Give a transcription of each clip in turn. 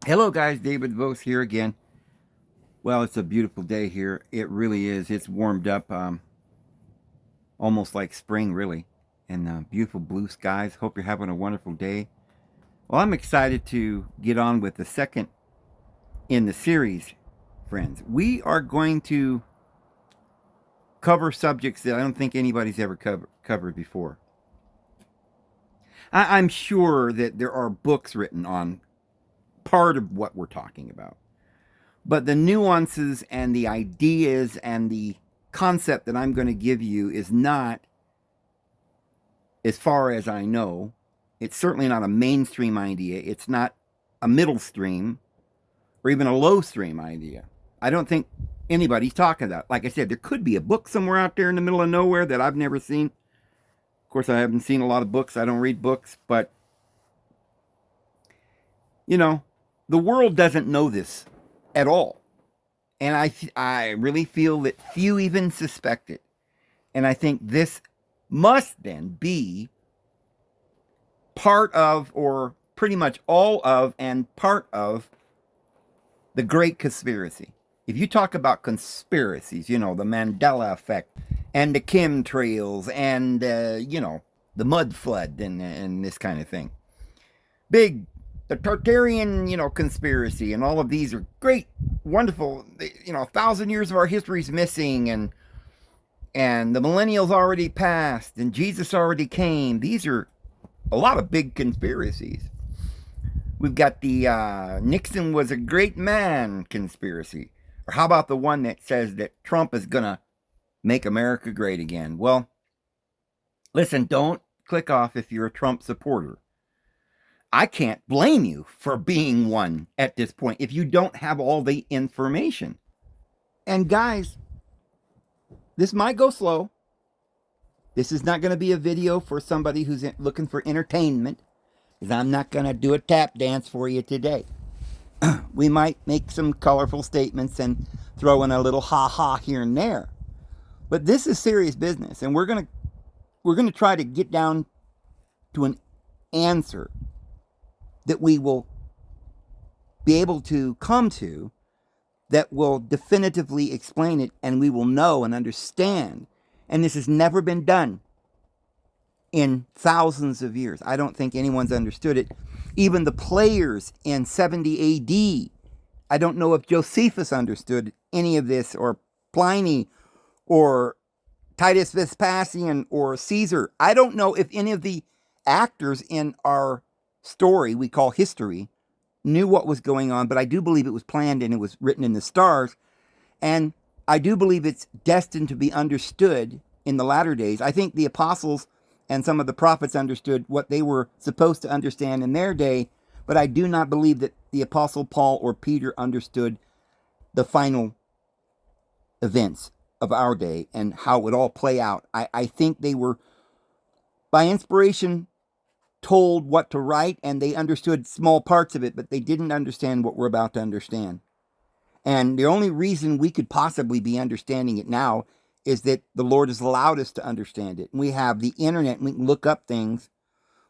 Hello guys, David Vose here again. Well, it's a beautiful day here. It really is. It's warmed up almost like spring, really. And beautiful blue skies. Hope you're having a wonderful day. Well, I'm excited to get on with the second in the series, friends. We are going to cover subjects that I don't think anybody's ever covered before. I'm sure that there are books written on part of what we're talking about. But the nuances and the ideas and the concept that I'm going to give you is not, as far as I know, it's certainly not a mainstream idea. It's not a middle stream or even a low stream idea. I don't think anybody's talking about. Like I said, there could be a book somewhere out there in the middle of nowhere that I've never seen. Of course, I haven't seen a lot of books. I don't read books, but the world doesn't know this at all. And I really feel that few even suspect it. And I think this must then be part of, or pretty much all of, and part of the great conspiracy. If you talk about conspiracies, the Mandela effect and the chemtrails and, the mud flood and this kind of thing. The Tartarian, conspiracy and all of these are great, wonderful. 1,000 years of our history is missing, and the millennials already passed, and Jesus already came. These are a lot of big conspiracies. We've got the Nixon was a great man conspiracy. Or how about the one that says that Trump is going to make America great again? Well, listen, don't click off if you're a Trump supporter. I can't blame you for being one at this point if you don't have all the information. And guys, this might go slow. This is not going to be a video for somebody who's looking for entertainment, because I'm not going to do a tap dance for you today. We might make some colorful statements and throw in a little ha-ha here and there. But this is serious business, and we're going to try to get down to an answer that we will be able to come to that will definitively explain it, and we will know and understand. And this has never been done in thousands of years. I don't think anyone's understood it. Even the players in 70 AD, I don't know if Josephus understood any of this, or Pliny, or Titus Vespasian, or Caesar. I don't know if any of the actors in our story we call history knew what was going on, but I do believe it was planned and it was written in the stars. And I do believe it's destined to be understood in the latter days. I think the apostles and some of the prophets understood what they were supposed to understand in their day, but I do not believe that the apostle Paul or Peter understood the final events of our day and how it would all play out. I think they were, by inspiration, told what to write, and they understood small parts of it, but they didn't understand what we're about to understand. And the only reason we could possibly be understanding it now is that the Lord has allowed us to understand it. And we have the internet, and we can look up things.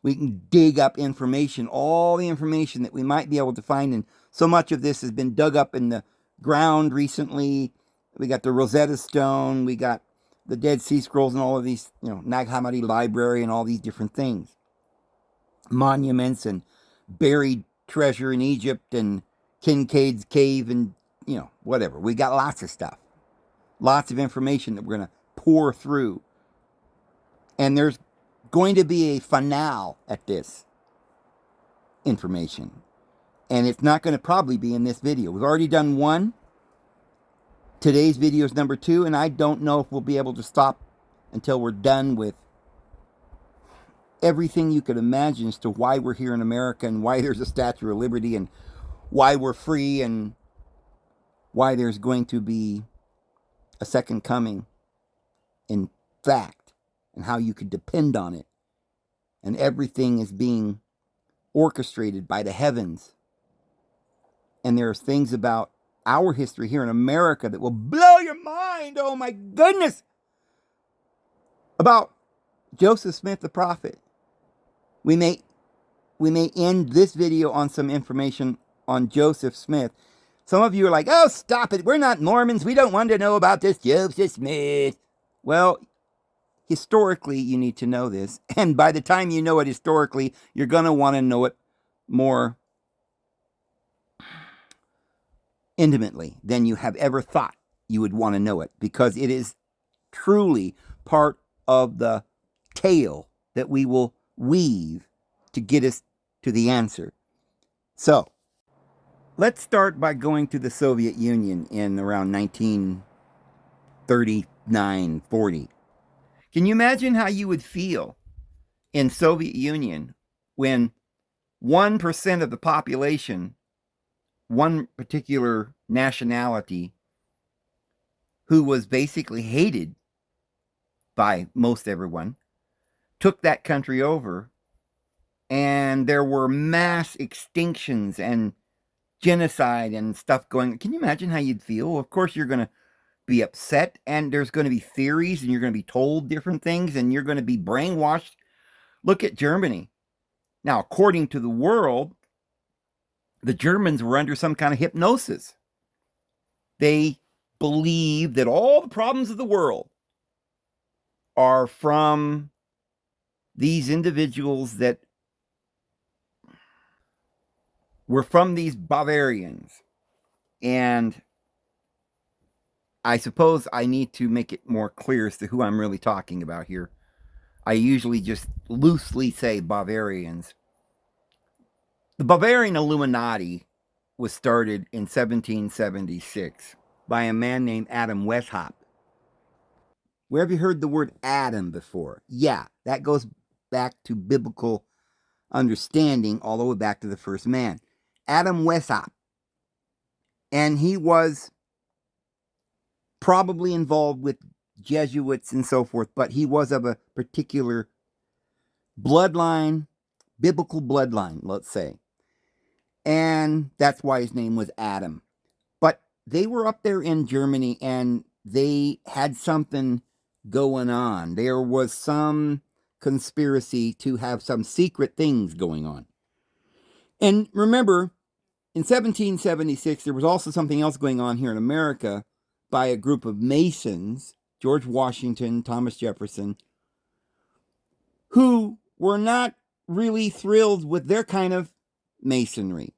We can dig up information, all the information that we might be able to find. And so much of this has been dug up in the ground recently. We got the Rosetta Stone. We got the Dead Sea Scrolls and all of these, Nag Hammadi Library and all these different things. Monuments and buried treasure in Egypt and Kincaid's cave and, whatever. We got lots of stuff. Lots of information that we're going to pour through. And there's going to be a finale at this information. And it's not going to probably be in this video. We've already done one. Today's video is number 2, and I don't know if we'll be able to stop until we're done with everything you could imagine as to why we're here in America and why there's a Statue of Liberty and why we're free and why there's going to be a second coming in fact, and how you could depend on it. And everything is being orchestrated by the heavens. And there are things about our history here in America that will blow your mind. Oh my goodness. About Joseph Smith the prophet. We may end this video on some information on Joseph Smith. Some of you are like, oh, stop it. We're not Mormons. We don't want to know about this Joseph Smith. Well, historically, you need to know this. And by the time you know it historically, you're going to want to know it more intimately than you have ever thought you would want to know it, because it is truly part of the tale that we will weave to get us to the answer. So, let's start by going to the Soviet Union in around 1939, 40. Can you imagine how you would feel in Soviet Union when 1% of the population, one particular nationality, who was basically hated by most everyone, took that country over, and there were mass extinctions and genocide and stuff going? Can you imagine how you'd feel? Of course, you're going to be upset, and there's going to be theories, and you're going to be told different things, and you're going to be brainwashed. Look at Germany. Now, according to the world, the Germans were under some kind of hypnosis. They believe that all the problems of the world are from these individuals that were from these Bavarians. And I suppose I need to make it more clear as to who I'm really talking about here. I usually just loosely say Bavarians. The Bavarian Illuminati was started in 1776 by a man named Adam Weishaupt. Where have you heard the word Adam before? Yeah, that goes back to biblical understanding all the way back to the first man. Adam Weishaupt. And he was probably involved with Jesuits and so forth, but he was of a particular bloodline, biblical bloodline, let's say. And that's why his name was Adam. But they were up there in Germany, and they had something going on. There was some conspiracy to have some secret things going on. And remember, in 1776, there was also something else going on here in America by a group of Masons, George Washington, Thomas Jefferson, who were not really thrilled with their kind of Masonry.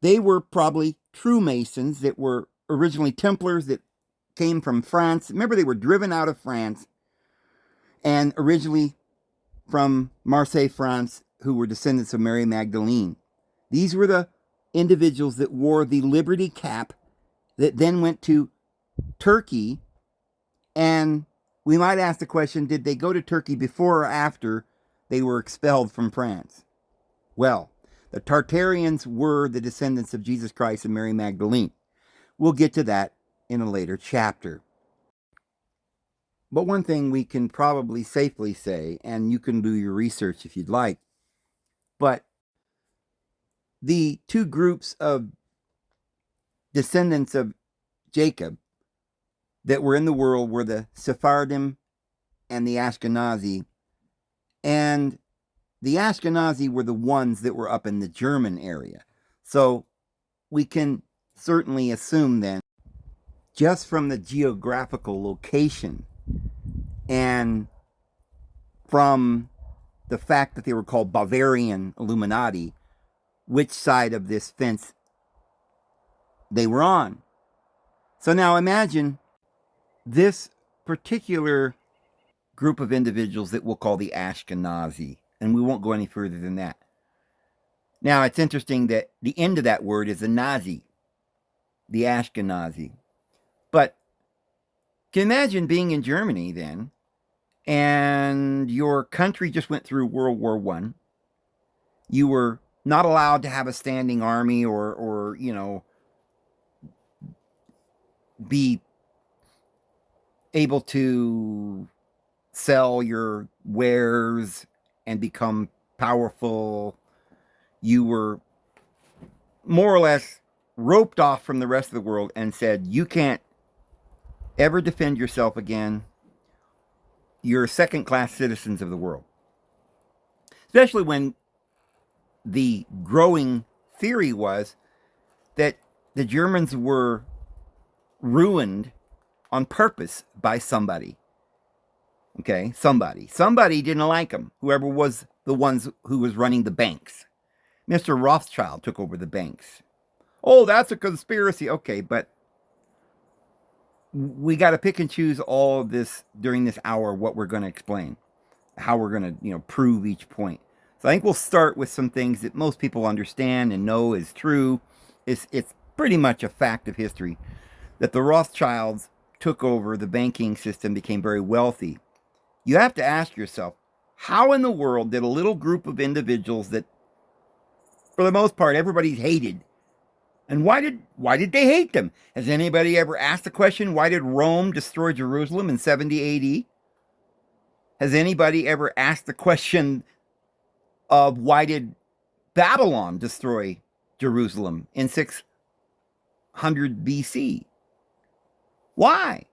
They were probably true Masons that were originally Templars that came from France. Remember, they were driven out of France, and originally from Marseille, France, who were descendants of Mary Magdalene. These were the individuals that wore the Liberty cap that then went to Turkey. And we might ask the question, did they go to Turkey before or after they were expelled from France? Well, the Tartarians were the descendants of Jesus Christ and Mary Magdalene. We'll get to that in a later chapter. But one thing we can probably safely say, and you can do your research if you'd like, but the two groups of descendants of Jacob that were in the world were the Sephardim and the Ashkenazi. And the Ashkenazi were the ones that were up in the German area. So we can certainly assume then, just from the geographical location and from the fact that they were called Bavarian Illuminati, which side of this fence they were on. So now imagine this particular group of individuals that we'll call the Ashkenazi, and we won't go any further than that. Now, it's interesting that the end of that word is a Nazi, the Ashkenazi. But can you imagine being in Germany then, and your country just went through World War I. You were not allowed to have a standing army or be able to sell your wares and become powerful. You were more or less roped off from the rest of the world and said, you can't ever defend yourself again. You're second-class citizens of the world. Especially when the growing theory was that the Germans were ruined on purpose by somebody. Okay, somebody didn't like them, whoever was the ones who was running the banks. Mr. Rothschild took over the banks. Oh, that's a conspiracy. Okay, but we got to pick and choose all of this during this hour, what we're going to explain, how we're going to, prove each point. So I think we'll start with some things that most people understand and know is true. It's pretty much a fact of history that the Rothschilds took over the banking system, became very wealthy. You have to ask yourself, how in the world did a little group of individuals that, for the most part, everybody's hated, and why did they hate them? Has anybody ever asked the question, why did Rome destroy Jerusalem in 70 AD? Has anybody ever asked the question of why did Babylon destroy Jerusalem in 600 BC? Why?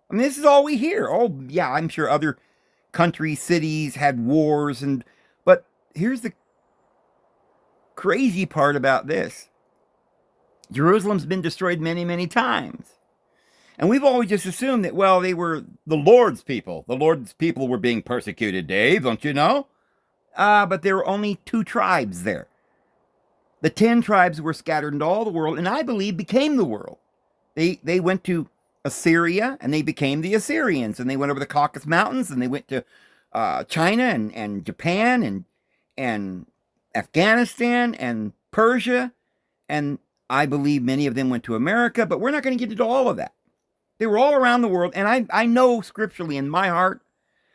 I mean, this is all we hear. Oh, yeah, I'm sure other countries, cities had wars, but here's the crazy part about this. Jerusalem's been destroyed many, many times. And we've always just assumed that, well, they were the Lord's people. The Lord's people were being persecuted, Dave, don't you know? But there were only 2 tribes there. The 10 tribes were scattered into all the world, and I believe became the world. They went to Assyria, and they became the Assyrians, and they went over the Caucasus Mountains, and they went to China and Japan and Afghanistan and Persia, and I believe many of them went to America, but we're not going to get into all of that. They were all around the world, and I know scripturally in my heart,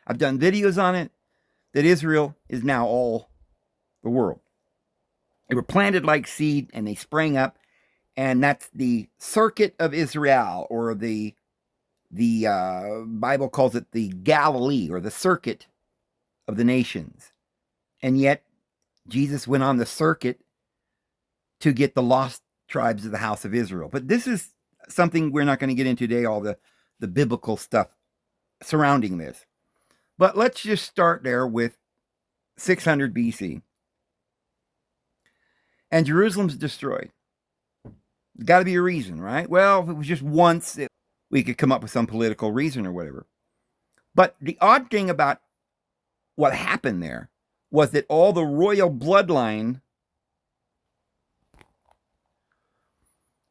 I've done videos on it, that Israel is now all the world. They were planted like seed, and they sprang up, and that's the circuit of Israel, or the Bible calls it the Galilee, or the circuit of the nations. And yet, Jesus went on the circuit to get the lost tribes of the house of Israel. But this is something we're not going to get into today, all the biblical stuff surrounding this. But let's just start there with 600 BC. And Jerusalem's destroyed. There's got to be a reason, right? Well, if it was just once, we could come up with some political reason or whatever. But the odd thing about what happened there was that all the royal bloodline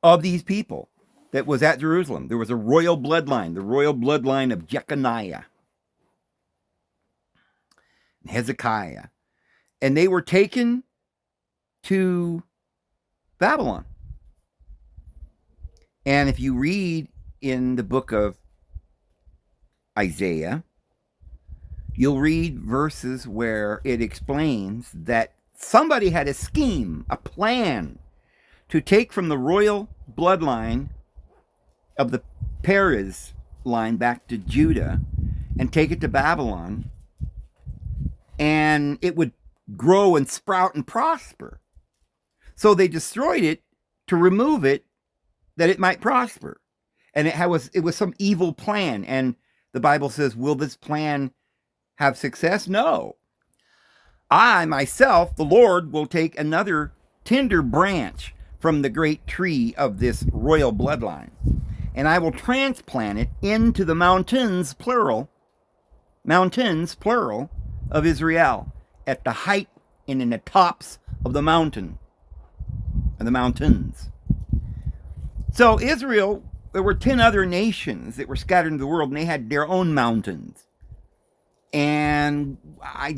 of these people that was at Jerusalem, there was a royal bloodline, the royal bloodline of Jeconiah, Hezekiah, and they were taken to Babylon. And if you read in the book of Isaiah, you'll read verses where it explains that somebody had a scheme, a plan to take from the royal bloodline of the Perez line back to Judah and take it to Babylon, and it would grow and sprout and prosper. So they destroyed it to remove it, that it might prosper. And it was some evil plan. And the Bible says, will this plan have success? No. I myself, the Lord, will take another tender branch from the great tree of this royal bloodline, and I will transplant it into the mountains, plural, of Israel, at the height and in the tops of the mountains. So Israel, there were 10 other nations that were scattered in the world, and they had their own mountains. And I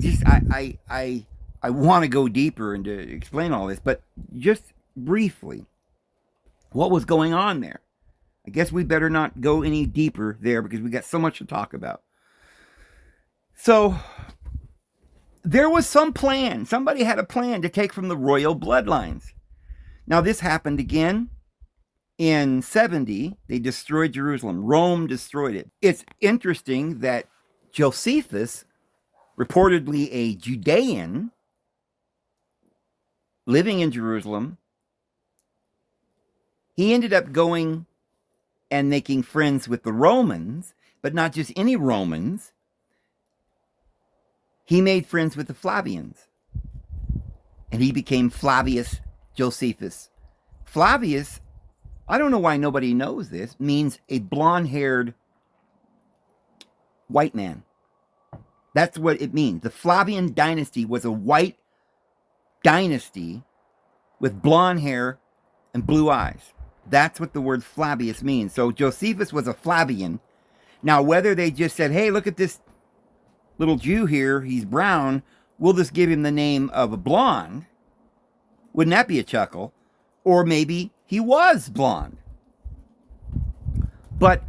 want to go deeper and to explain all this, but just briefly, what was going on there? I guess we better not go any deeper there because we got so much to talk about. So there was some plan. Somebody had a plan to take from the royal bloodlines. Now this happened again in 70. They destroyed Jerusalem. Rome destroyed it. It's interesting that Josephus, reportedly a Judean living in Jerusalem, he ended up going and making friends with the Romans, but not just any Romans. He made friends with the Flavians, and he became Flavius Josephus, Flavius, I don't know why nobody knows this, means a blonde-haired white man. That's what it means. The Flavian dynasty was a white dynasty with blonde hair and blue eyes. That's what the word Flavius means. So Josephus was a Flavian. Now, whether they just said, hey, look at this little Jew here, he's brown, we'll just give him the name of a blonde, wouldn't that be a chuckle? Or maybe he was blonde. But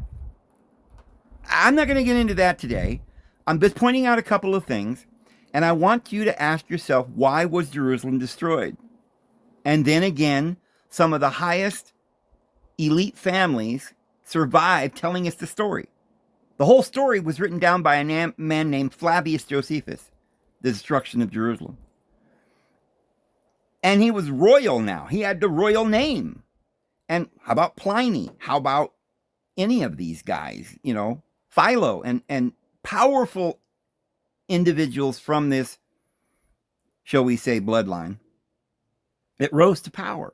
I'm not going to get into that today. I'm just pointing out a couple of things, and I want you to ask yourself, why was Jerusalem destroyed? And then again, some of the highest elite families survived telling us the story. The whole story was written down by a man named Flavius Josephus, the destruction of Jerusalem. And he was royal now. He had the royal name. And how about Pliny? How about any of these guys? You know, Philo and powerful individuals from this, shall we say, bloodline that rose to power.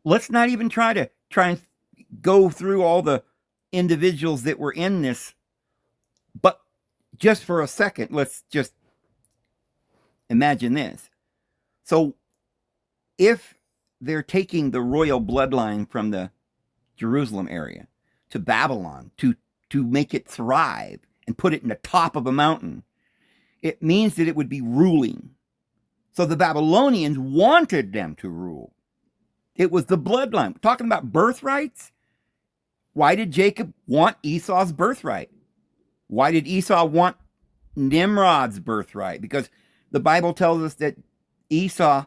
Let's not even try and go through all the individuals that were in this, but just for a second, let's just imagine this. So if they're taking the royal bloodline from the Jerusalem area to Babylon to make it thrive and put it in the top of a mountain, it means that it would be ruling. So the Babylonians wanted them to rule. It was the bloodline. We're talking about birthrights. Why did Jacob want Esau's birthright? Why did Esau want Nimrod's birthright? Because the Bible tells us that Esau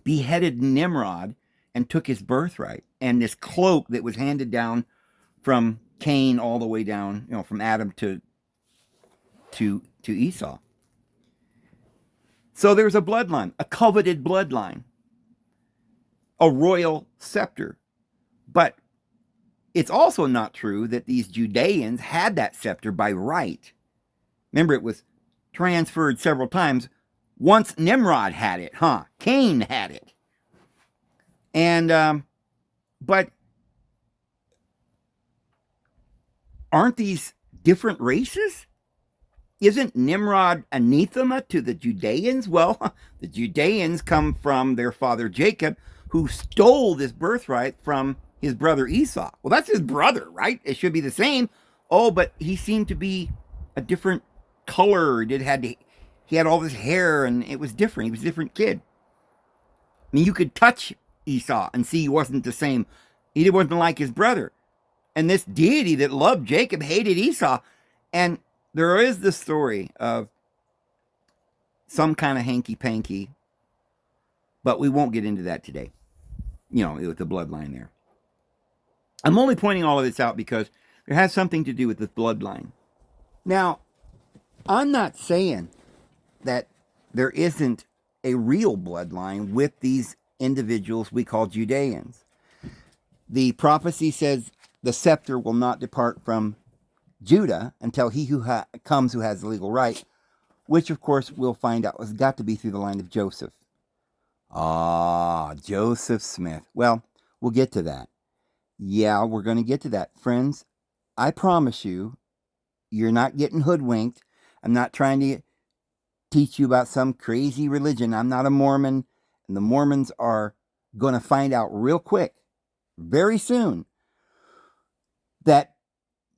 beheaded Nimrod and took his birthright and this cloak that was handed down from Cain all the way down, you know, from Adam to Esau. So there's a bloodline, a coveted bloodline, a royal scepter. But it's also not true that these Judeans had that scepter by right. Remember, it was transferred several times. Once Nimrod had it, Cain had it. And, but aren't these different races? Isn't Nimrod anathema to the Judeans? Well, the Judeans come from their father Jacob, who stole this birthright from his brother Esau. Well, that's his brother, right? It should be the same. Oh, but he seemed to be a different color. He had all this hair, and it was different. He was a different kid. I mean, you could touch Esau and see he wasn't the same. He wasn't like his brother. And this deity that loved Jacob hated Esau. And there is the story of some kind of hanky-panky, but we won't get into that today. You know, with the bloodline there. I'm only pointing all of this out because there has something to do with the bloodline. Now, I'm not saying that there isn't a real bloodline with these individuals we call Judeans. The prophecy says the scepter will not depart from Judah until he who comes who has the legal right, which of course we'll find out has got to be through the line of Joseph. Joseph Smith. Well, we'll get to that. Yeah, we're going to get to that. Friends, I promise you, you're not getting hoodwinked. I'm not trying to teach you about some crazy religion. I'm not a Mormon, and the Mormons are going to find out real quick, very soon, that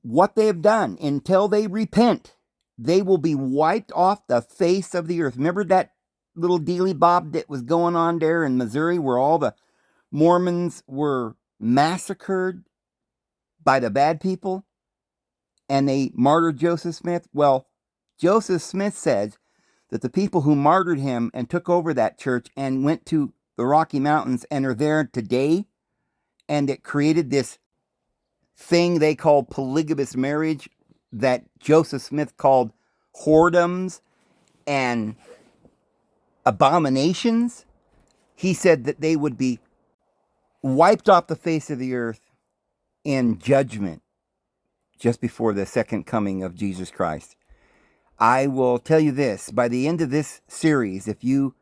what they have done, until they repent, they will be wiped off the face of the earth. Remember that little dealy bob that was going on there in Missouri where all the Mormons were massacred by the bad people and they martyred Joseph Smith? Well, Joseph Smith says that the people who martyred him and took over that church and went to the Rocky Mountains and are there today, and it created this thing they called polygamous marriage that Joseph Smith called whoredoms and abominations. He said that they would be wiped off the face of the earth in judgment just before the second coming of Jesus Christ. I will tell you this, by the end of this series, if you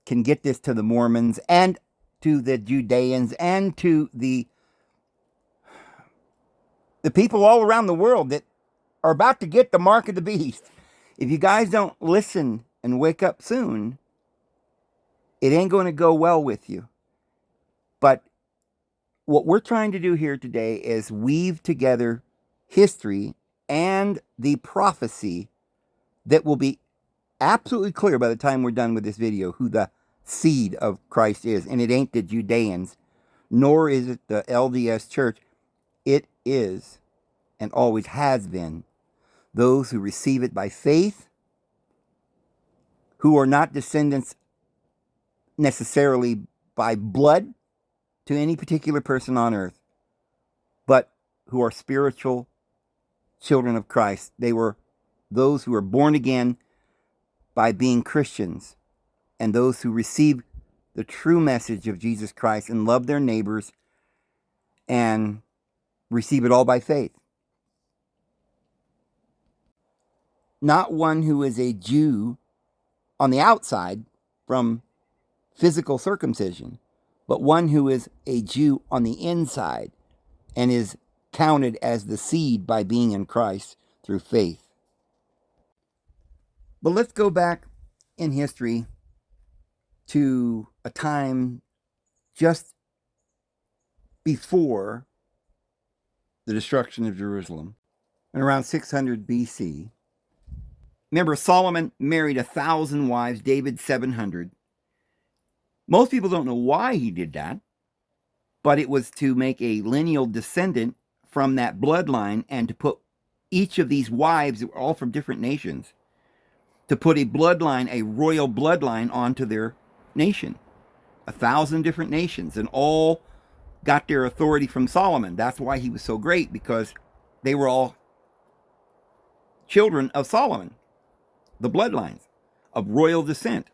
can get this to the Mormons and to the Judeans and to the people all around the world that are about to get the mark of the beast. If you guys don't listen and wake up soon, it ain't going to go well with you. But what we're trying to do here today is weave together history and the prophecy that will be absolutely clear by the time we're done with this video who the seed of Christ is. And it ain't the Judeans, nor is it the LDS church. It is, and always has been, those who receive it by faith, who are not descendants necessarily by blood to any particular person on earth, but who are spiritual children of Christ. They were those who were born again by being Christians, and those who receive the true message of Jesus Christ and love their neighbors and receive it all by faith. Not one who is a Jew on the outside from physical circumcision, but one who is a Jew on the inside and is counted as the seed by being in Christ through faith. But let's go back in history to a time just before the destruction of Jerusalem, in around 600 BC. Remember, Solomon married 1,000 wives, David 700. Most people don't know why he did that, but it was to make a lineal descendant from that bloodline and to put each of these wives, all from different nations, to put a bloodline, a royal bloodline onto their nation. 1,000 different nations, and all got their authority from Solomon. That's why he was so great, because they were all children of Solomon, the bloodlines of royal descent.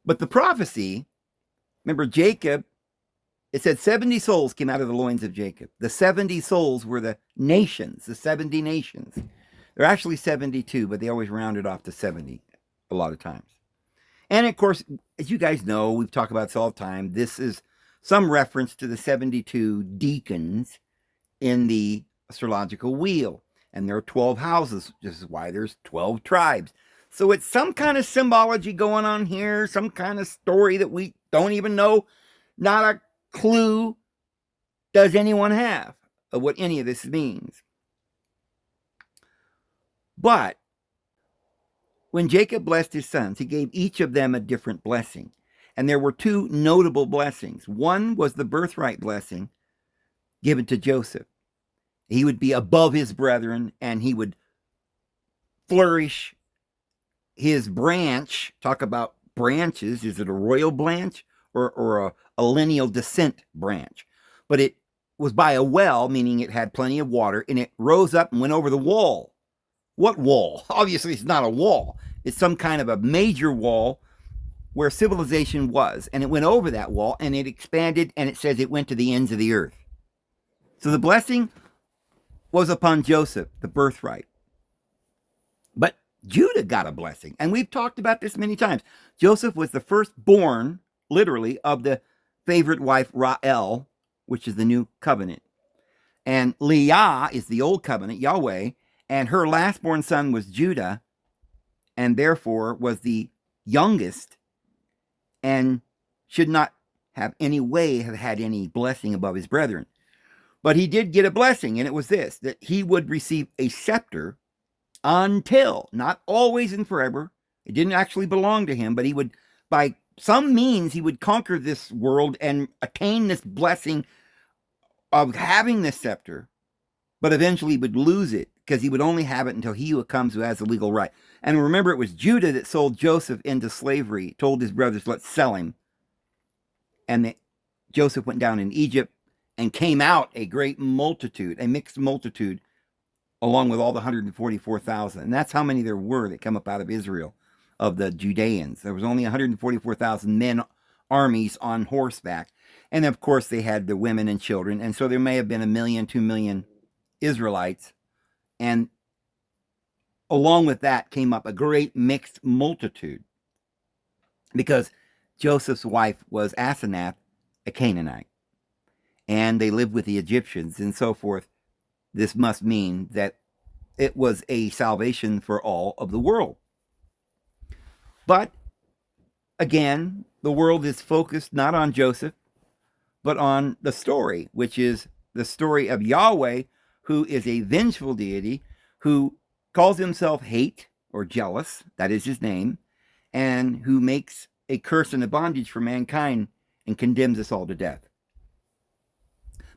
But the prophecy, remember Jacob, it said 70 souls came out of the loins of Jacob. The 70 souls were the nations, the 70 nations. They're actually 72, but they always round it off to 70 a lot of times. And of course, as you guys know, we've talked about this all the time, this is some reference to the 72 deacons in the astrological wheel. And there are 12 houses. This is why there's 12 tribes. So it's some kind of symbology going on here, some kind of story that we don't even know, not a clue does anyone have of what any of this means. But when Jacob blessed his sons, he gave each of them a different blessing. And there were two notable blessings. One was the birthright blessing given to Joseph. He would be above his brethren, and he would flourish his branch. Talk about branches. Is it a royal branch or a lineal descent branch? But it was by a well, meaning it had plenty of water, and it rose up and went over the wall. What wall? Obviously, it's not a wall. It's some kind of a major wall where civilization was. And it went over that wall, and it expanded, and it says it went to the ends of the earth. So the blessing was upon Joseph, the birthright. But Judah got a blessing. And we've talked about this many times. Joseph was the firstborn, literally, of the favorite wife, Ra'el, which is the new covenant. And Leah is the old covenant, Yahweh. And her lastborn son was Judah, and therefore was the youngest, and should not have any way have had any blessing above his brethren. But he did get a blessing, and it was this, that he would receive a scepter until, not always and forever, it didn't actually belong to him, but he would, by some means, he would conquer this world and attain this blessing of having this scepter, but eventually he would lose it, because he would only have it until he who comes who has the legal right. And remember, it was Judah that sold Joseph into slavery, told his brothers, let's sell him. And Joseph went down in Egypt and came out a great multitude, a mixed multitude, along with all the 144,000. And that's how many there were that come up out of Israel, of the Judeans. There was only 144,000 men, armies on horseback. And of course, they had the women and children. And so there may have been 1 million, 2 million Israelites. And along with that came up a great mixed multitude. because Joseph's wife was Asenath, a Canaanite, and they lived with the Egyptians and so forth. This must mean that it was a salvation for all of the world. But again, the world is focused not on Joseph, but on the story, which is the story of Yahweh, who is a vengeful deity who calls himself hate or jealous, that is his name, and who makes a curse and a bondage for mankind and condemns us all to death.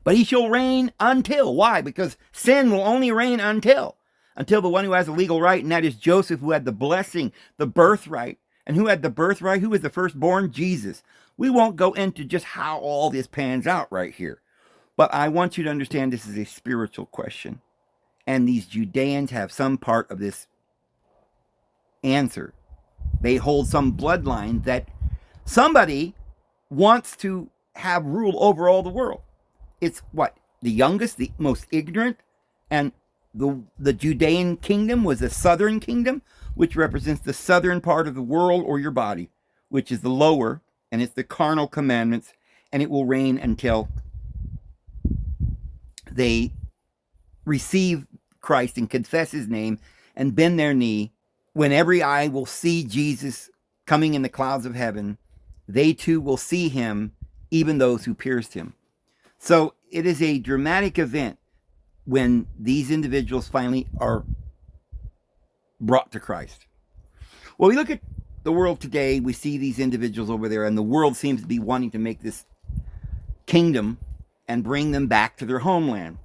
But he shall reign until. Why? Because sin will only reign until the one who has the legal right, and that is Joseph, who had the blessing, the birthright. And who had the birthright? Who was the firstborn? Jesus. We won't go into just how all this pans out right here. But I want you to understand this is a spiritual question. And these Judeans have some part of this answer. They hold some bloodline that somebody wants to have rule over all the world. It's what? The youngest, the most ignorant, and the Judean kingdom was the southern kingdom, which represents the southern part of the world or your body, which is the lower, and it's the carnal commandments, and it will reign until they receive Christ and confess his name and bend their knee. When every eye will see Jesus coming in the clouds of heaven, they too will see him, even those who pierced him. So it is a dramatic event when these individuals finally are brought to Christ. Well, we look at the world today, we see these individuals over there, and the world seems to be wanting to make this kingdom and bring them back to their homeland.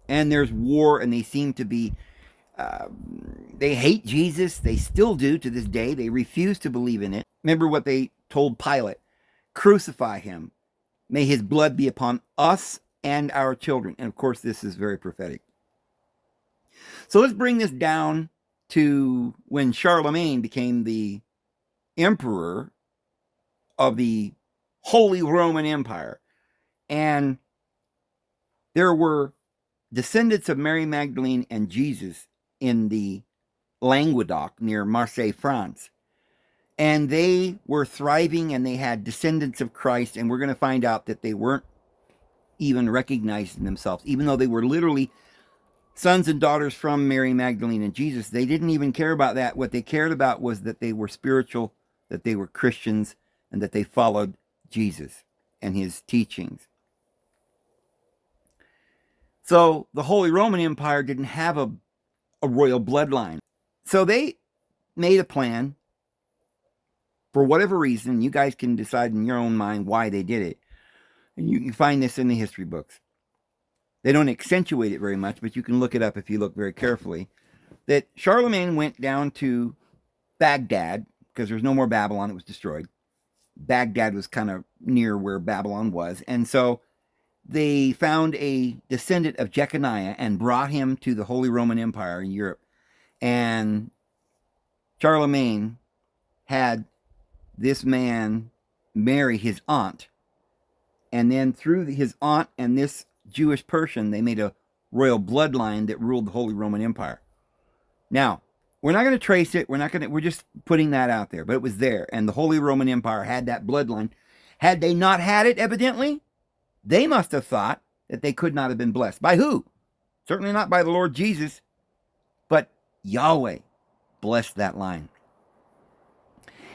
And there's war, and they seem to be, they hate Jesus. They still do to this day. They refuse to believe in it. Remember what they told Pilate: crucify him. May his blood be upon us and our children. And of course, this is very prophetic. So let's bring this down to when Charlemagne became the emperor of the Holy Roman Empire. And there were descendants of Mary Magdalene and Jesus in the Languedoc near Marseille, France. And they were thriving, and they had descendants of Christ, and we're going to find out that they weren't even recognizing themselves, even though they were literally sons and daughters from Mary Magdalene and Jesus. They didn't even care about that. What they cared about was that they were spiritual, that they were Christians, and that they followed Jesus and his teachings. So the Holy Roman Empire didn't have a royal bloodline. So they made a plan. For whatever reason, you guys can decide in your own mind why they did it. And you can find this in the history books. They don't accentuate it very much, but you can look it up if you look very carefully. That Charlemagne went down to Baghdad, because there's no more Babylon, it was destroyed. Baghdad was kind of near where Babylon was. And so they found a descendant of Jeconiah and brought him to the Holy Roman Empire in Europe. And Charlemagne had this man marry his aunt. And then through his aunt and this Jewish person, they made a royal bloodline that ruled the Holy Roman Empire. Now, we're not going to trace it. We're just putting that out there. But it was there. And the Holy Roman Empire had that bloodline. Had they not had it, evidently, they must have thought that they could not have been blessed. By who? Certainly not by the Lord Jesus. But Yahweh blessed that line.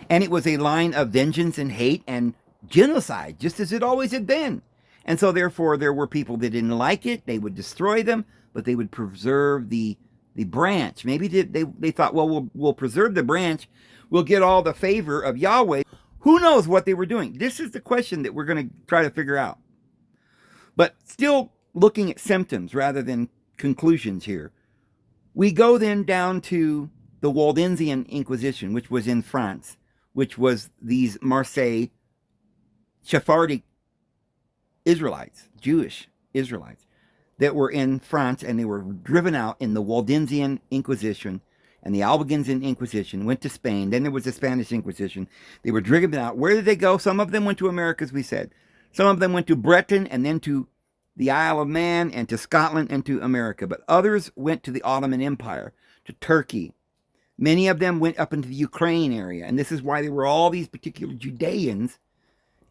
And it was a line of vengeance and hate and genocide, just as it always had been. And so therefore there were people that didn't like it. They would destroy them, but they would preserve the branch. Maybe they thought, well, we'll preserve the branch. We'll get all the favor of Yahweh. Who knows what they were doing? This is the question that we're going to try to figure out. But still looking at symptoms rather than conclusions here. We go then down to the Waldensian Inquisition, which was in France, which was these Marseille Sephardic Israelites, Jewish Israelites, that were in France, and they were driven out in the Waldensian Inquisition, and the Albigensian Inquisition went to Spain. Then there was the Spanish Inquisition. They were driven out. Where did they go? Some of them went to America, as we said. Some of them went to Britain, and then to the Isle of Man, and to Scotland, and to America. But others went to the Ottoman Empire, to Turkey. Many of them went up into the Ukraine area, and this is why there were all these particular Judeans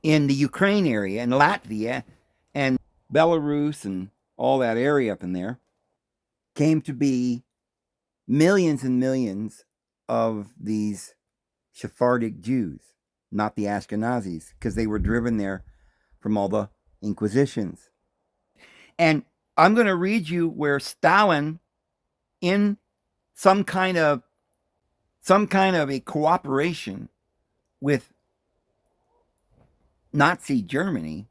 in the Ukraine area and Latvia and Belarus and all that area up in there. Came to be millions and millions of these Sephardic Jews, not the Ashkenazis, because they were driven there from all the inquisitions. And I'm going to read you where Stalin, in some kind of a cooperation with Nazi Germany,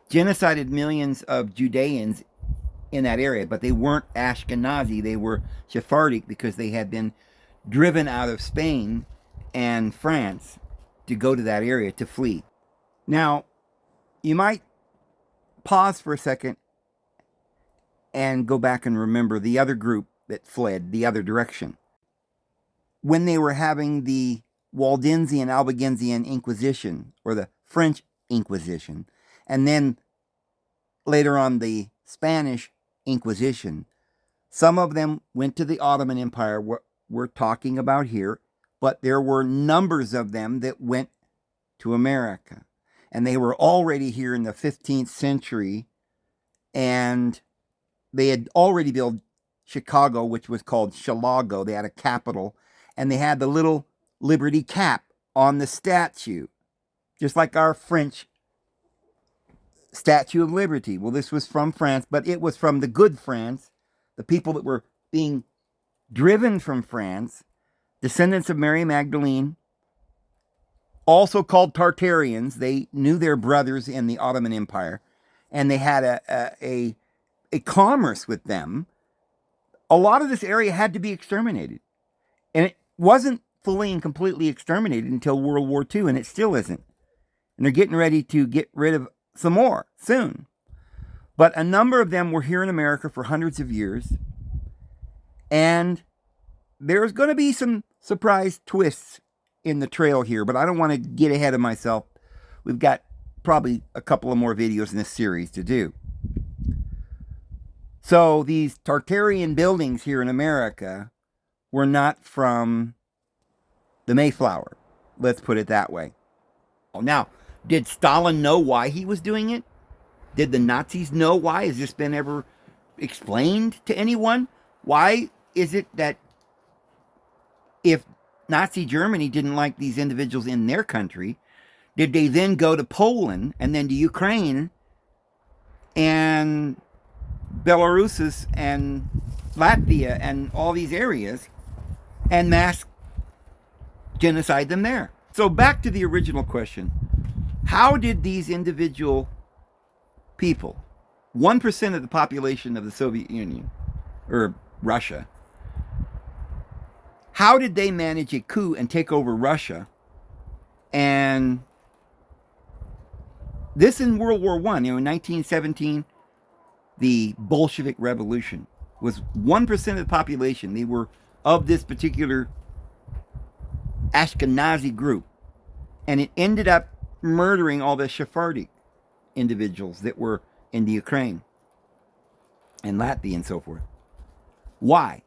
genocided millions of Judeans in that area, but they weren't Ashkenazi, they were Sephardic because they had been driven out of Spain and France to go to that area to flee. Now, you might pause for a second and go back and remember the other group that fled the other direction. When they were having the Waldensian Albigensian Inquisition, or the French Inquisition, and then later on the Spanish Inquisition, some of them went to the Ottoman Empire, what we're talking about here, but there were numbers of them that went to America. And they were already here in the 15th century, and they had already built Chicago, which was called Chilago. They had a capital, and they had the little Liberty cap on the statue, just like our French Statue of Liberty. Well, this was from France, but it was from the good France, the people that were being driven from France, descendants of Mary Magdalene, also called Tartarians. They knew their brothers in the Ottoman Empire, and they had a commerce with them. A lot of this area had to be exterminated, and it wasn't fully and completely exterminated until World War II, and it still isn't. And they're getting ready to get rid of some more soon. But a number of them were here in America for hundreds of years, and there's going to be some surprise twists in the trail here, but I don't want to get ahead of myself. We've got probably a couple of more videos in this series to do. So these Tartarian buildings here in America were not from the Mayflower. Let's put it that way. Now, did Stalin know why he was doing it? Did the Nazis know why? Has this been ever explained to anyone? Why is it that if Nazi Germany didn't like these individuals in their country, did they then go to Poland and then to Ukraine and Belarus and Latvia and all these areas and mass genocide them there? So back to the original question. How did these individual people, 1% of the population of the Soviet Union, or Russia, how did they manage a coup and take over Russia? And this in World War I, in 1917, the Bolshevik Revolution was 1% of the population. They were of this particular Ashkenazi group. And it ended up murdering all the Sephardic individuals that were in the Ukraine and Latvia and so forth. Why?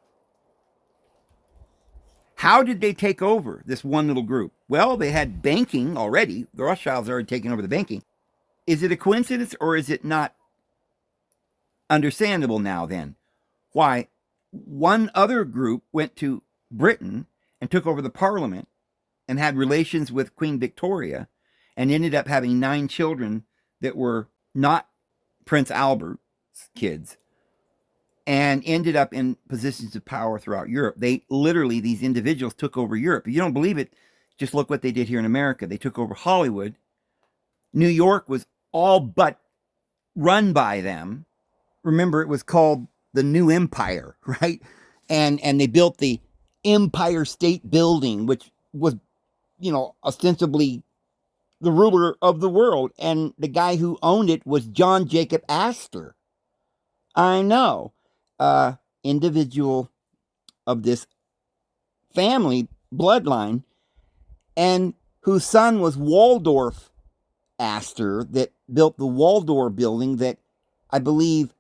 How did they take over this one little group? Well, they had banking already. The Rothschilds already taken over the banking. Is it a coincidence or is it not understandable now then? Why? One other group went to Britain and took over the parliament and had relations with Queen Victoria and ended up having 9 children that were not Prince Albert's kids, and ended up in positions of power throughout Europe. They literally, these individuals took over Europe. If you don't believe it, just look what they did here in America. They took over Hollywood. New York was all but run by them. Remember, it was called the New Empire, right? And they built the Empire State Building, which was, ostensibly the ruler of the world. And the guy who owned it was John Jacob Astor. I know. Individual of this family bloodline, and whose son was Waldorf Astor, that built the Waldorf building that I believe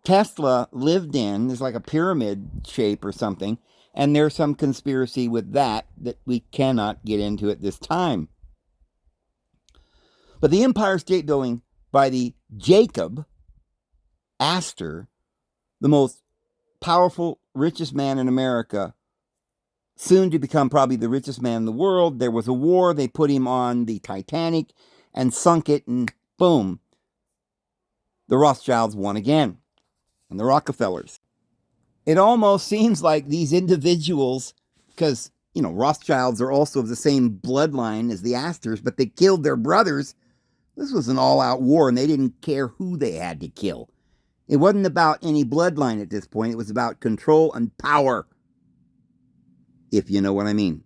Tesla lived in. There's like a pyramid shape or something. And there's some conspiracy with that we cannot get into at this time. But the Empire State Building by the Jacob Astor, the most powerful, richest man in America, soon to become probably the richest man in the world. There was a war. They put him on the Titanic and sunk it, and boom, the Rothschilds won again, and the Rockefellers. It almost seems like these individuals, because, Rothschilds are also of the same bloodline as the Astors, but they killed their brothers. This was an all-out war, and they didn't care who they had to kill. It wasn't about any bloodline at this point. It was about control and power, if you know what I mean.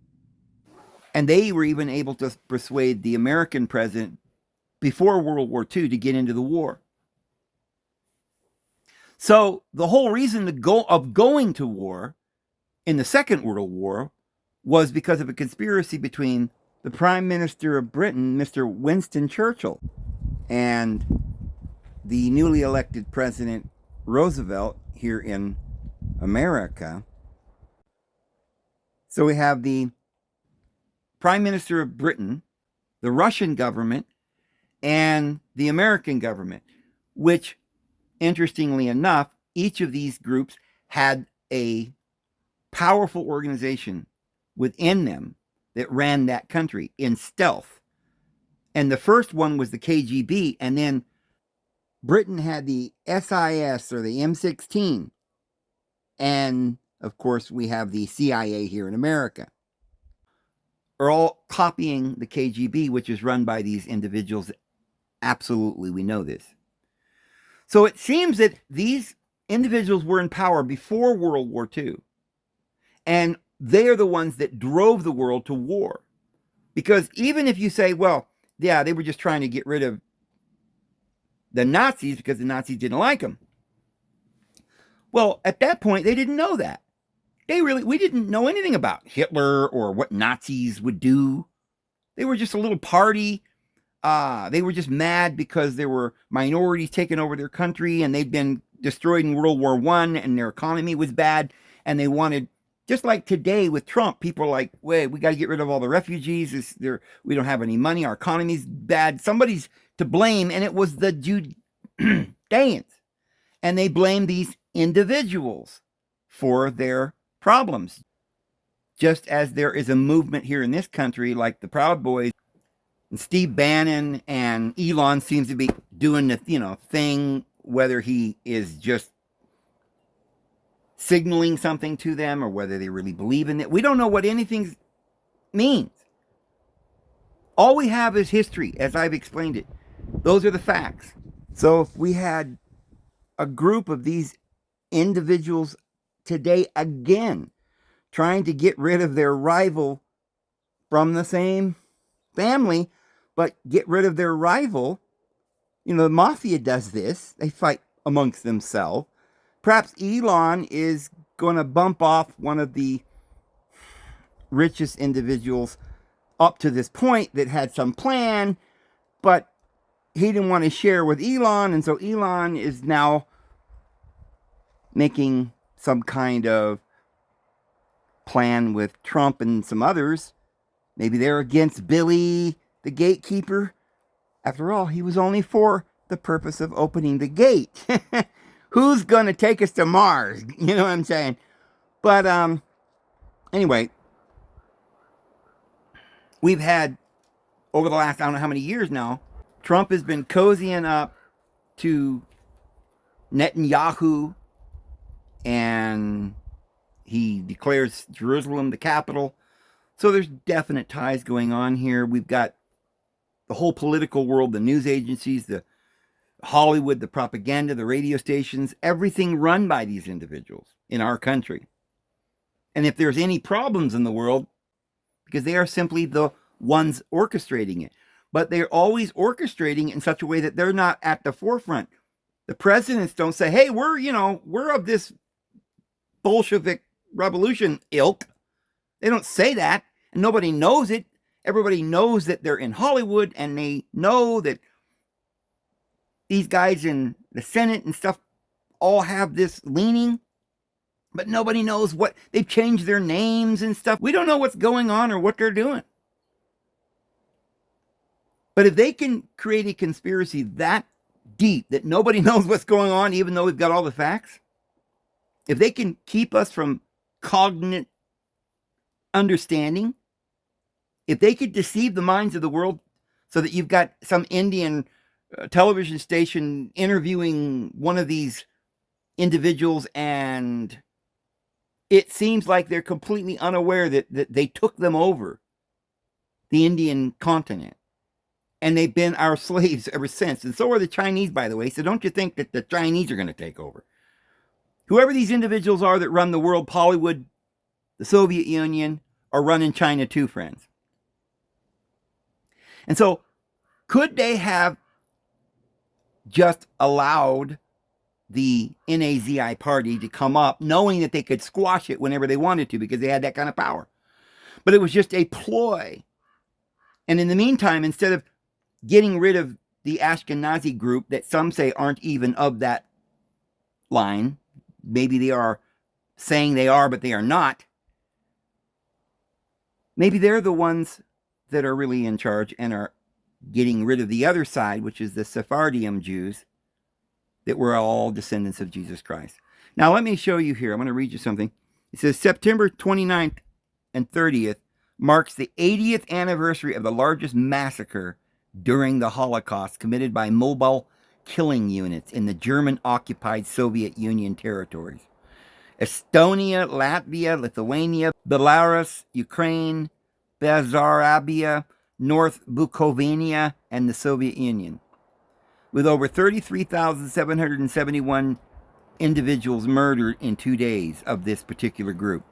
And they were even able to persuade the American president before World War II to get into the war. So the whole reason of going to war in the Second World War was because of a conspiracy between the Prime Minister of Britain, Mr. Winston Churchill, and the newly elected President Roosevelt here in America. So we have the Prime Minister of Britain, the Russian government, and the American government, which, interestingly enough, each of these groups had a powerful organization within them that ran that country in stealth. And the first one was the KGB, and then Britain had the SIS, or the M16. And, of course, we have the CIA here in America. Are all copying the KGB, which is run by these individuals. Absolutely, we know this. So it seems that these individuals were in power before World War II. And they are the ones that drove the world to war. Because even if you say, well, yeah, they were just trying to get rid of the Nazis because the Nazis didn't like them. Well, at that point, they didn't know that. We didn't know anything about Hitler or what Nazis would do. They were just a little party. They were just mad because there were minorities taking over their country, and they'd been destroyed in World War I, and their economy was bad, and they wanted, just like today with Trump, people are like, wait, we got to get rid of all the refugees. We don't have any money. Our economy's bad. Somebody's to blame, and it was the Judeans. And they blamed these individuals for their problems. Just as there is a movement here in this country, like the Proud Boys, and Steve Bannon and Elon seems to be doing the thing, whether he is just signaling something to them or whether they really believe in it. We don't know what anything means. All we have is history, as I've explained it. Those are the facts. So if we had a group of these individuals today again trying to get rid of their rival from the same family, but get rid of their rival, the mafia does this. They fight amongst themselves. Perhaps Elon is going to bump off one of the richest individuals up to this point that had some plan, but he didn't want to share with Elon, and so Elon is now making some kind of plan with Trump and some others. Maybe they're against Billy, the gatekeeper. After all, he was only for the purpose of opening the gate. Who's going to take us to Mars? You know what I'm saying? But anyway, we've had, over the last, I don't know how many years now, Trump has been cozying up to Netanyahu, and he declares Jerusalem the capital. So there's definite ties going on here. We've got the whole political world, the news agencies, the Hollywood, the propaganda, the radio stations, everything run by these individuals in our country. And if there's any problems in the world, because they are simply the ones orchestrating it, but they're always orchestrating it in such a way that they're not at the forefront. The presidents don't say, hey, we're of this Bolshevik revolution ilk. They don't say that, and nobody knows it. Everybody knows that they're in Hollywood, and they know that these guys in the Senate and stuff all have this leaning. But nobody knows what, they've changed their names and stuff. We don't know what's going on or what they're doing. But if they can create a conspiracy that deep that nobody knows what's going on, even though we've got all the facts, if they can keep us from cognate understanding, if they could deceive the minds of the world so that you've got some Indian television station interviewing one of these individuals and it seems like they're completely unaware that they took them over the Indian continent and they've been our slaves ever since. And so are the Chinese, by the way. So don't you think that the Chinese are going to take over? Whoever these individuals are that run the world, Hollywood, the Soviet Union, are running China too, friends. And so could they have just allowed the NAZI party to come up knowing that they could squash it whenever they wanted to because they had that kind of power? But it was just a ploy. And in the meantime, instead of getting rid of the Ashkenazi group that some say aren't even of that line, maybe they are saying they are, but they are not. Maybe they're the ones that are really in charge and are getting rid of the other side, which is the Sephardim Jews that were all descendants of Jesus Christ. Now, let me show you here. I'm going to read you something. It says September 29th and 30th marks the 80th anniversary of the largest massacre during the Holocaust committed by mobile killing units in the German-occupied Soviet Union territories. Estonia, Latvia, Lithuania, Belarus, Ukraine, Bessarabia, North Bukovina, and the Soviet Union, with over 33,771 individuals murdered in 2 days of this particular group.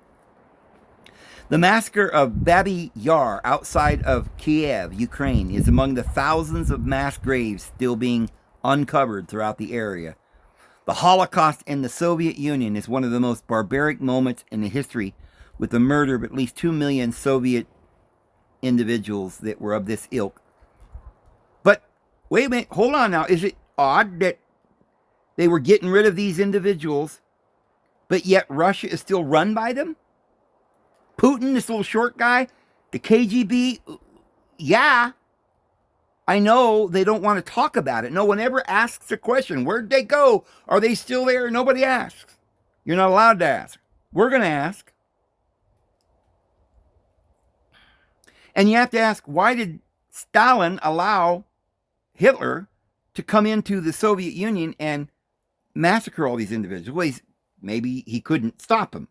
The massacre of Babi Yar outside of Kiev, Ukraine, is among the thousands of mass graves still being uncovered throughout the area. The Holocaust in the Soviet Union is one of the most barbaric moments in the history, with the murder of at least 2 million Soviet individuals that were of this ilk. But wait a minute, hold on now. Is it odd that they were getting rid of these individuals, but yet Russia is still run by them? Putin, this little short guy, the KGB, yeah, I know they don't want to talk about it. No one ever asks a question. Where'd they go? Are they still there? Nobody asks. You're not allowed to ask. We're going to ask. And you have to ask, why did Stalin allow Hitler to come into the Soviet Union and massacre all these individuals? Well, maybe he couldn't stop him.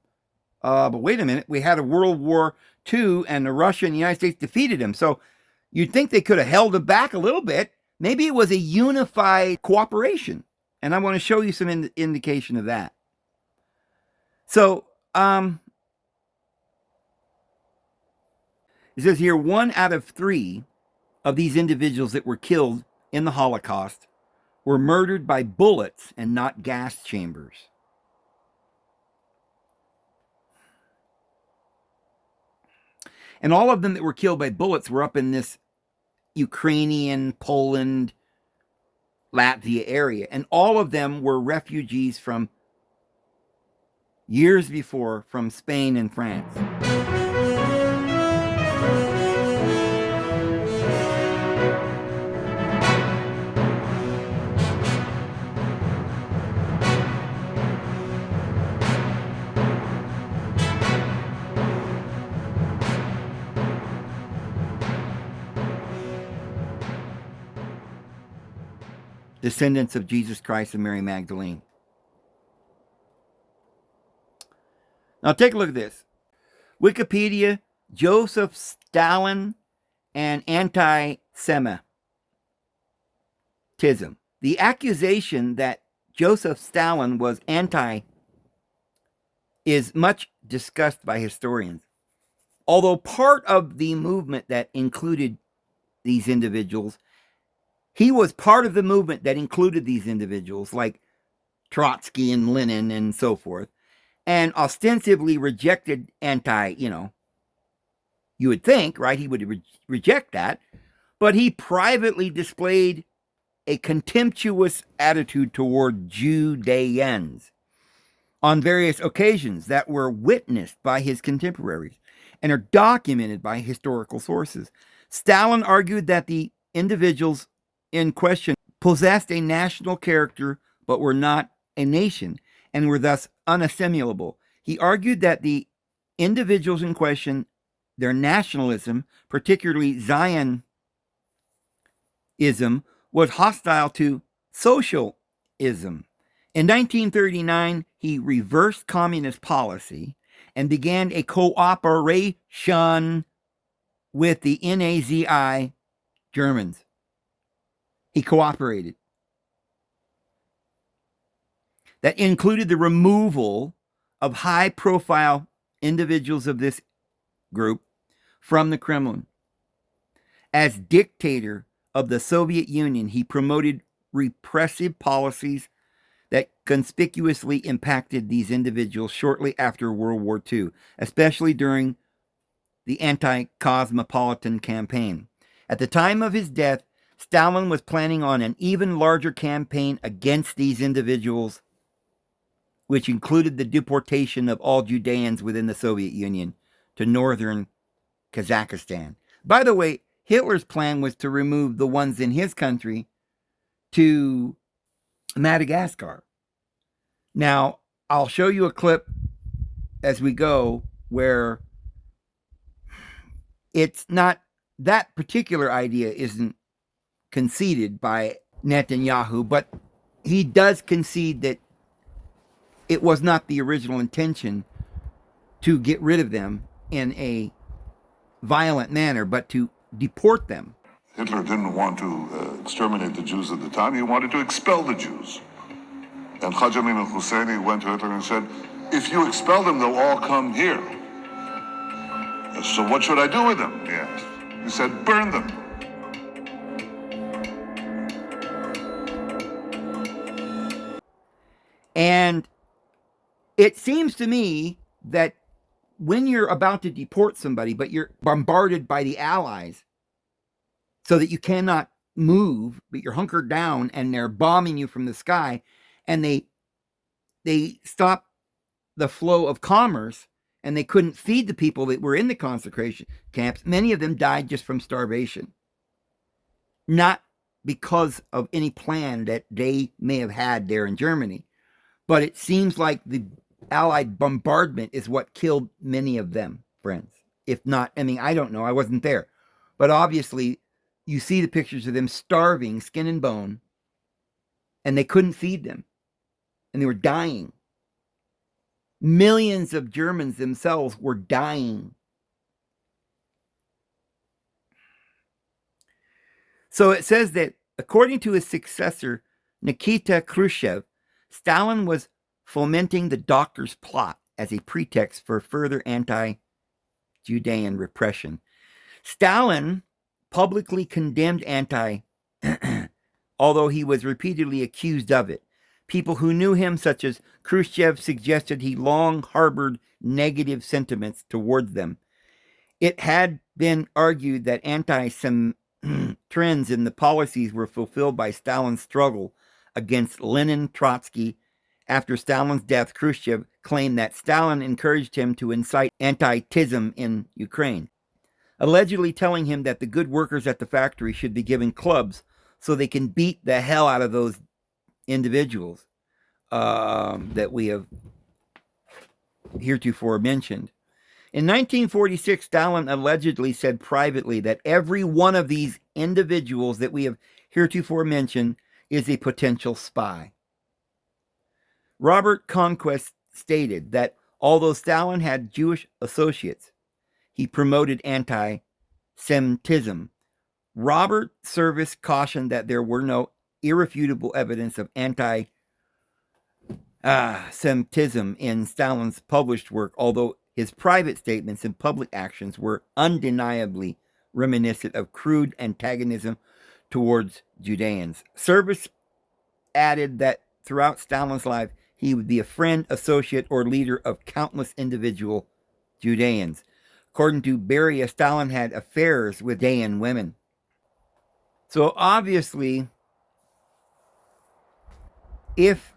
But wait a minute, we had a World War II and Russia and the United States defeated him. So you'd think they could have held him back a little bit. Maybe it was a unified cooperation. And I want to show you some indication of that. So, it says here, 1 out of 3 of these individuals that were killed in the Holocaust were murdered by bullets and not gas chambers. And all of them that were killed by bullets were up in this Ukrainian, Poland, Latvia area. And all of them were refugees from years before from Spain and France. Descendants of Jesus Christ and Mary Magdalene. Now take a look at this. Wikipedia, Joseph Stalin and anti-Semitism. The accusation that Joseph Stalin was anti is much discussed by historians. Although part of the movement that included these individuals, he was part of the movement that included these individuals like Trotsky and Lenin and so forth, and ostensibly rejected you would think, right, he would reject that, but he privately displayed a contemptuous attitude toward Judeans. on various occasions that were witnessed by his contemporaries and are documented by historical sources. Stalin argued that the individuals in question possessed a national character but were not a nation and were thus unassimilable. He argued that the individuals in question, their nationalism, particularly Zionism, was hostile to socialism. In 1939, he reversed communist policy and began a cooperation with the Nazi Germans. He cooperated. That included the removal of high-profile individuals of this group from the Kremlin. As dictator of the Soviet Union, he promoted repressive policies that conspicuously impacted these individuals shortly after World War II, especially during the anti-cosmopolitan campaign. At the time of his death, Stalin was planning on an even larger campaign against these individuals, which included the deportation of all Judeans within the Soviet Union to northern Kazakhstan. By the way, Hitler's plan was to remove the ones in his country to Madagascar. Now, I'll show you a clip as we go where it's not, that particular idea isn't conceded by Netanyahu, but he does concede that it was not the original intention to get rid of them in a violent manner, but to deport them. Hitler didn't want to exterminate the Jews at the time. He wanted to expel the Jews. And Haj Amin al-Husseini went to Hitler and said, if you expel them, they'll all come here. So what should I do with them? He asked. He said, burn them. And it seems to me that when you're about to deport somebody, but you're bombarded by the Allies so that you cannot move, but you're hunkered down and they're bombing you from the sky, and they stop the flow of commerce, and they couldn't feed the people that were in the concentration camps. Many of them died just from starvation, not because of any plan that they may have had there in Germany, but it seems like the Allied bombardment is what killed many of them, friends. If not, I mean, I don't know, I wasn't there, but obviously you see the pictures of them starving, skin and bone, and they couldn't feed them, and they were dying. Millions of Germans themselves were dying. So it says that according to his successor, Nikita Khrushchev, Stalin was fomenting the doctor's plot as a pretext for further anti-Judean repression. Stalin publicly condemned although he was repeatedly accused of it. People who knew him, such as Khrushchev, suggested he long harbored negative sentiments towards them. It had been argued that anti-Semitic trends in the policies were fulfilled by Stalin's struggle against Lenin, Trotsky. After Stalin's death, Khrushchev claimed that Stalin encouraged him to incite anti-Semitism in Ukraine, allegedly telling him that the good workers at the factory should be given clubs so they can beat the hell out of those individuals that we have heretofore mentioned. In 1946, Stalin allegedly said privately that every one of these individuals that we have heretofore mentioned is a potential spy. Robert Conquest stated that although Stalin had Jewish associates, he promoted anti-Semitism. Robert Service cautioned that there were no irrefutable evidence of anti-Semitism in Stalin's published work, although his private statements and public actions were undeniably reminiscent of crude antagonism towards Judeans. Service added that throughout Stalin's life, he would be a friend, associate, or leader of countless individual Judeans. According to Beria, Stalin had affairs with Judean women. So obviously, if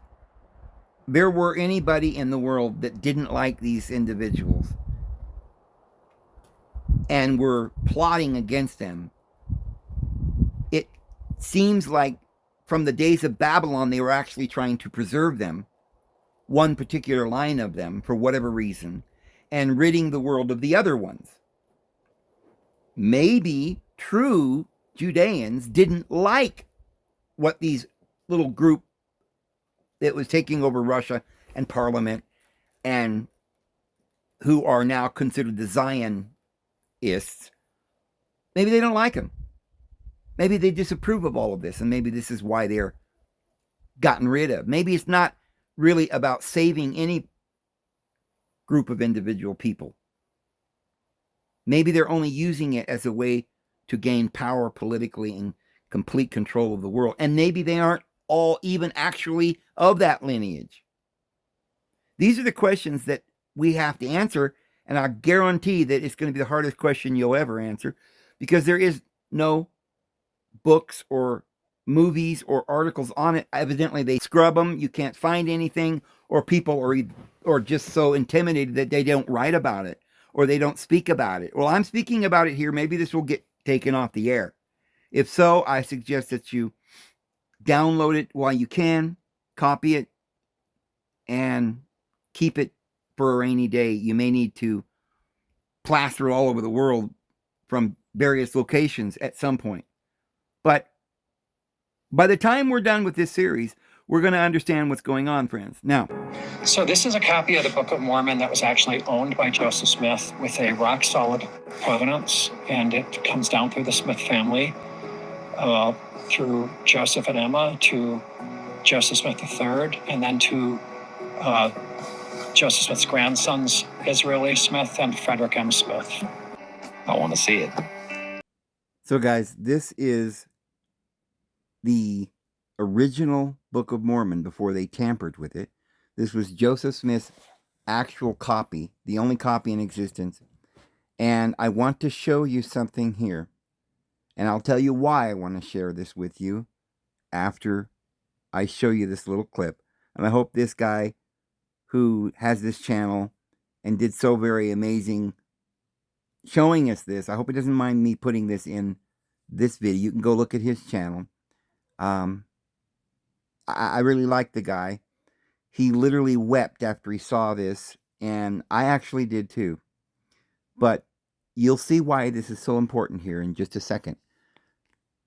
there were anybody in the world that didn't like these individuals and were plotting against them, it seems like from the days of Babylon, they were actually trying to preserve them, one particular line of them, for whatever reason, and ridding the world of the other ones. Maybe true Judeans didn't like what these little group that was taking over Russia and Parliament, and who are now considered the Zionists, maybe they don't like them. Maybe they disapprove of all of this, and maybe this is why they're gotten rid of. Maybe it's not really about saving any group of individual people. Maybe they're only using it as a way to gain power politically and complete control of the world. And maybe they aren't all even actually of that lineage. These are the questions that we have to answer, and I guarantee that it's going to be the hardest question you'll ever answer, because there is no books or movies or articles on it. Evidently, they scrub them. You can't find anything, or people are just so intimidated that they don't write about it or they don't speak about it. Well, I'm speaking about it here. Maybe this will get taken off the air. If so, I suggest that you download it while you can, copy it, and keep it for a rainy day. You may need to plaster all over the world from various locations at some point. But by the time we're done with this series, we're going to understand what's going on, friends. Now, so this is a copy of the Book of Mormon that was actually owned by Joseph Smith with a rock-solid provenance, and it comes down through the Smith family, through Joseph and Emma, to Joseph Smith III, and then to Joseph Smith's grandsons, Israeli Smith and Frederick M. Smith. I want to see it. So guys, this is the original Book of Mormon before they tampered with it. This was Joseph Smith's actual copy, the only copy in existence. And I want to show you something here. And I'll tell you why I want to share this with you after I show you this little clip. And I hope this guy who has this channel and did so very amazing showing us this, I hope he doesn't mind me putting this in this video. You can go look at his channel. I really like the guy. He literally wept after he saw this, and I actually did too. But you'll see why this is so important here in just a second.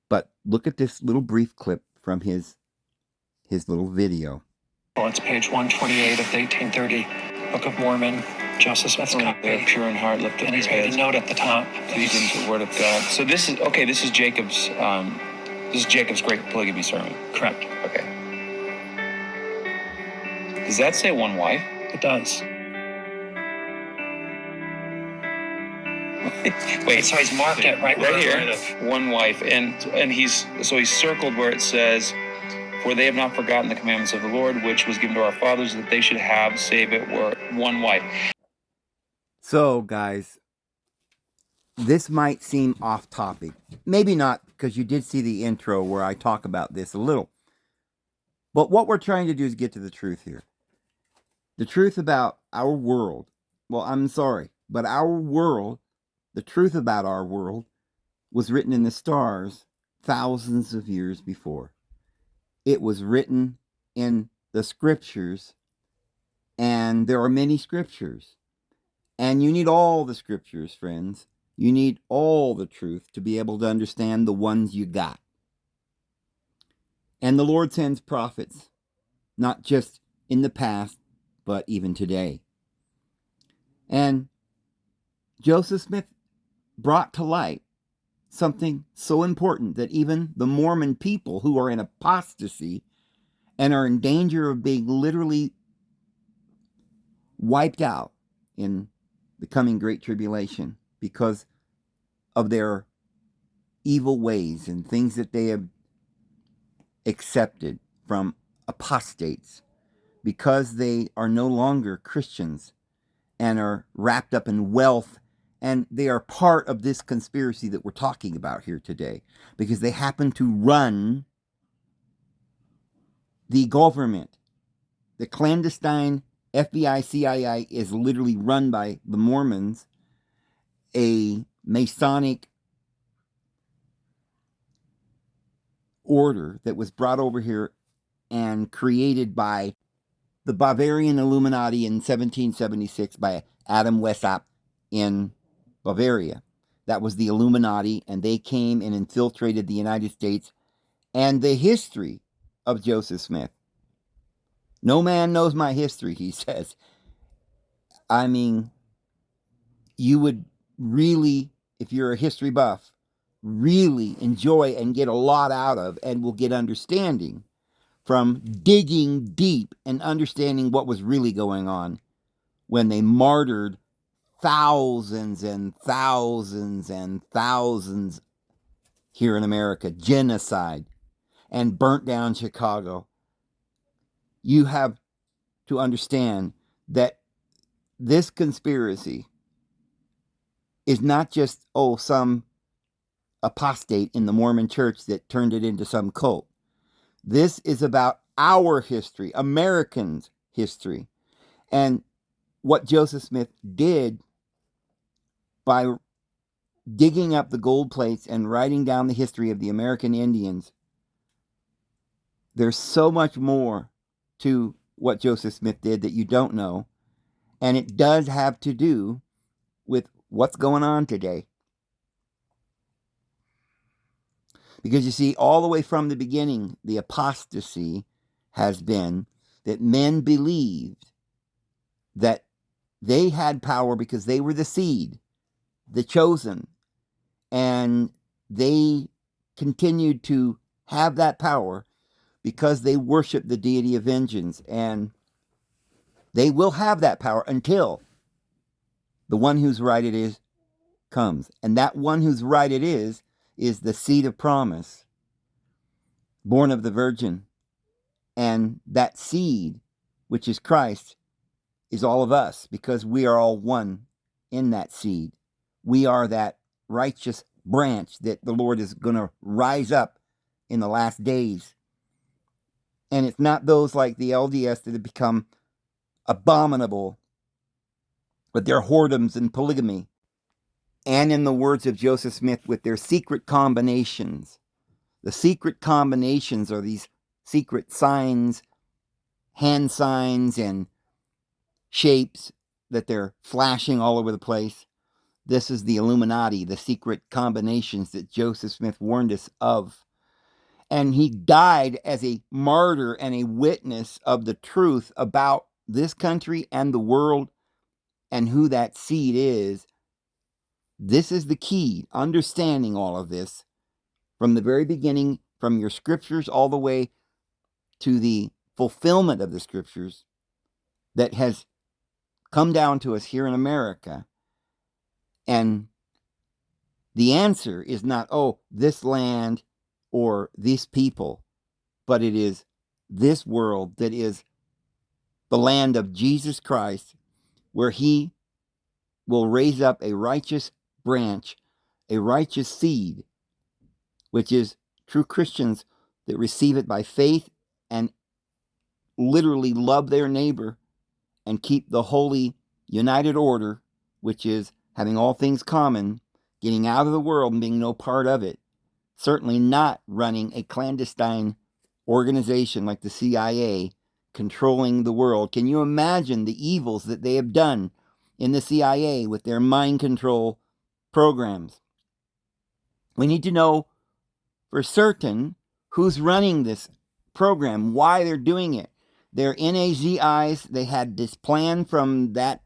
But look at this little brief clip from his little video. Well, it's page 128 of the 1830 Book of Mormon, Joseph Smith's copy. They're pure in heart, lift up And their he's made a heads. note at the top. Feed them the word of God. So this is okay. This is Jacob's. This is Jacob's great polygamy sermon. Correct. Okay. Does that say one wife? It does. Wait, So he's marked it right here, one wife, and he's circled where it says, "For they have not forgotten the commandments of the Lord, which was given to our fathers, that they should have, save it were one wife." So, guys, this might seem off topic. Maybe not, because you did see the intro where I talk about this a little. But what we're trying to do is get to the truth here. The truth about our world. Well, I'm sorry, but our world, the truth about our world, was written in the stars thousands of years before. It was written in the scriptures, and there are many scriptures. And you need all the scriptures, friends. You need all the truth to be able to understand the ones you got. And the Lord sends prophets, not just in the past, but even today. And Joseph Smith brought to light something so important that even the Mormon people, who are in apostasy and are in danger of being literally wiped out in the coming Great Tribulation because of their evil ways and things that they have accepted from apostates, because they are no longer Christians and are wrapped up in wealth, and they are part of this conspiracy that we're talking about here today, because they happen to run the government. the clandestine FBI, CIA is literally run by the Mormons, a Masonic order that was brought over here and created by the Bavarian Illuminati in 1776 by Adam Weishaupt in Bavaria. That was the Illuminati, and they came and infiltrated the United States and the history of Joseph Smith. No man knows my history, he says. I mean, you would really, if you're a history buff, really enjoy and get a lot out of and will get understanding from digging deep and understanding what was really going on when they martyred thousands and thousands and thousands here in America, genocide, and burnt down Chicago. You have to understand that this conspiracy is not just, some apostate in the Mormon church that turned it into some cult. This is about our history, Americans' history. And what Joseph Smith did by digging up the gold plates and writing down the history of the American Indians, there's so much more to what Joseph Smith did that you don't know. And it does have to do with what's going on today. Because you see, all the way from the beginning, the apostasy has been that men believed that they had power because they were the seed, the chosen, and they continued to have that power because they worship the deity of vengeance, and they will have that power until the one whose right it is comes. And that one whose right it is the seed of promise, born of the Virgin. And that seed, which is Christ, is all of us, because we are all one in that seed. We are that righteous branch that the Lord is going to rise up in the last days. And it's not those like the LDS that have become abominable with their whoredoms and polygamy. And in the words of Joseph Smith, with their secret combinations. The secret combinations are these secret signs, hand signs, and shapes that they're flashing all over the place. This is the Illuminati, the secret combinations that Joseph Smith warned us of. And he died as a martyr and a witness of the truth about this country and the world and who that seed is. This is the key, understanding all of this from the very beginning, from your scriptures all the way to the fulfillment of the scriptures that has come down to us here in America. And the answer is not, this land or these people, but it is this world that is the land of Jesus Christ, where he will raise up a righteous branch, a righteous seed, which is true Christians that receive it by faith and literally love their neighbor and keep the holy united order, which is having all things common, getting out of the world and being no part of it. Certainly not running a clandestine organization like the CIA, controlling the world. Can you imagine the evils that they have done in the CIA with their mind control programs? We need to know for certain who's running this program, why they're doing it. They're NAZIs. They had this plan from that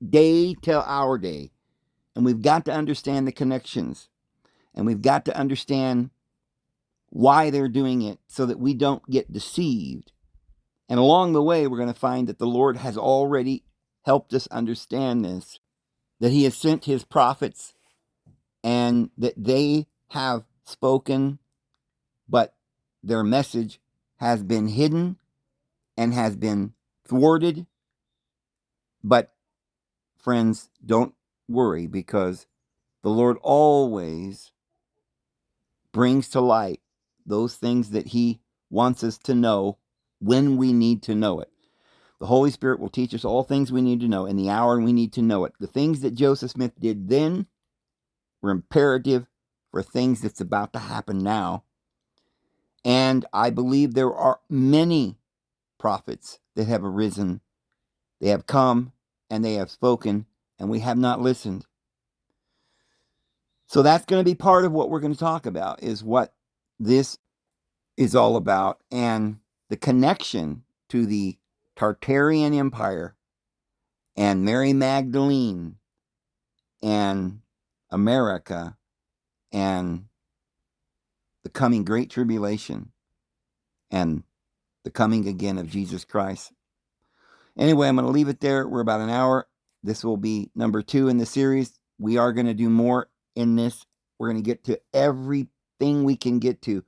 day till our day. And we've got to understand the connections. And we've got to understand why they're doing it so that we don't get deceived. And along the way, we're going to find that the Lord has already helped us understand this, that he has sent his prophets and that they have spoken, but their message has been hidden and has been thwarted. But friends, don't worry, because the Lord always brings to light those things that he wants us to know when we need to know it. The Holy Spirit will teach us all things we need to know in the hour we need to know it. The things that Joseph Smith did then were imperative for things that's about to happen now. And I believe there are many prophets that have arisen. They have come and they have spoken, and we have not listened. So that's going to be part of what we're going to talk about, is what this is all about, and the connection to the Tartarian Empire and Mary Magdalene and America and the coming Great Tribulation and the coming again of Jesus Christ. Anyway, I'm going to leave it there. We're about an hour. This will be number 2 in the series. We are going to do more in this. We're going to get to everything we can get to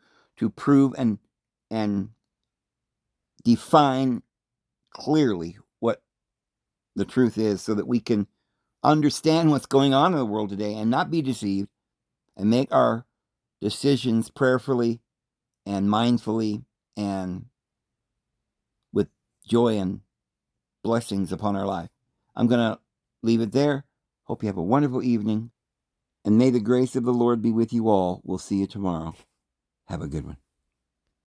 prove and define clearly what the truth is, so that we can understand what's going on in the world today and not be deceived, and make our decisions prayerfully and mindfully and with joy and blessings upon our life. I'm going to leave it there. Hope you have a wonderful evening, and may the grace of the Lord be with you all. We'll see you tomorrow. Have a good one.